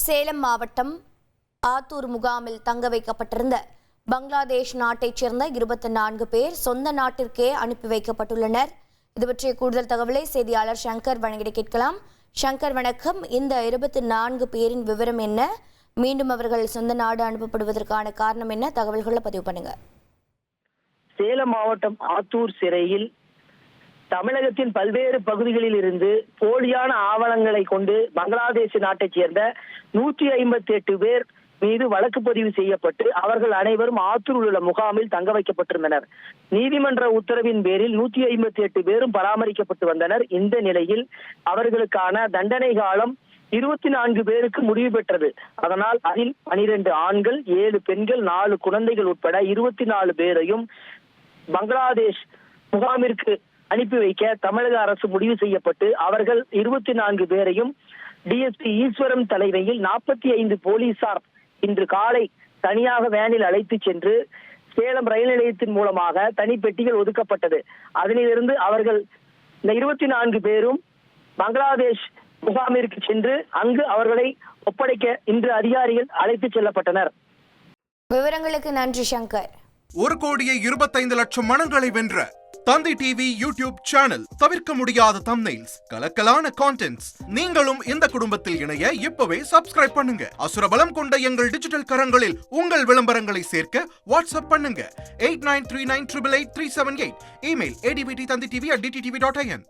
சேலம் மாவட்டம் ஆத்தூர் முகாமில் தங்க வைக்கப்பட்டிருந்த பங்களாதேஷ் நாட்டைச் சேர்ந்த 24 பேர் சொந்த நாட்டிற்கே அனுப்பி வைக்கப்பட்டுள்ளனர். இது பற்றிய கூடுதல் தகவலை செய்தியாளர் சங்கர் வழங்கிட கேட்கலாம். சங்கர் வணக்கம். இந்த 24 பேரின் விவரம் என்ன? மீண்டும் அவர்கள் சொந்த நாடு அனுப்பப்படுவதற்கான காரணம் என்ன? தகவல்களை பதிவு பண்ணுங்க. சேலம் மாவட்டம் ஆத்தூர் சிறையில் தமிழகத்தின் பல்வேறு பகுதிகளில் இருந்து போலியான ஆவணங்களை கொண்டு பங்களாதேஷ் நாட்டைச் சேர்ந்த 158 பேர் மீது வழக்கு பதிவு செய்யப்பட்டு அவர்கள் அனைவரும் ஆத்தூரில் உள்ள முகாமில் தங்க வைக்கப்பட்டிருந்தனர். நீதிமன்ற உத்தரவின் பேரில் 158 பேரும் பராமரிக்கப்பட்டு வந்தனர். இந்த நிலையில் அவர்களுக்கான தண்டனை காலம் 24 பேருக்கு முடிவு பெற்றது. அதனால் அதில் 12 ஆண்கள், 7 பெண்கள், 4 குழந்தைகள் உட்பட 24 பேரையும் பங்களாதேஷ் முகாமிற்கு அனுப்பி வைக்க தமிழக அரசு முடிவு செய்யப்பட்டு அவர்கள் 24 பேரையும் டிஎஸ்பி ஈஸ்வரம் தலைமையில் 45 போலீசார் இன்று காலை தனியாக வேனில் அழைத்து சென்று சேலம் ரயில் நிலையத்தின் மூலமாக தனி பெட்டிகள் ஒதுக்கப்பட்டது. அதனிலிருந்து அவர்கள் இந்த 24 பேரும் பங்களாதேஷ் முகாமிற்கு சென்று அங்கு அவர்களை ஒப்படைக்க இன்று அதிகாரிகள் அழைத்து செல்லப்பட்டனர். விவரங்களுக்கு நன்றி சங்கர். 1,25,00,000 மனங்களை வென்ற தந்தி டிவி யூடியூப் சேனல். தவிர்க்க முடியாத தம்ப்நெயில்ஸ், கலக்கலான கான்டென்ட்ஸ். நீங்களும் இந்த குடும்பத்தில் இணைய இப்பவே சப்ஸ்கிரைப் பண்ணுங்க. அசுரபலம் கொண்ட எங்கள் டிஜிட்டல் கரங்களில் உங்கள் விளம்பரங்களை சேர்க்க வாட்ஸ்அப் பண்ணுங்க. 8939888378. Email advttv@dttv.in.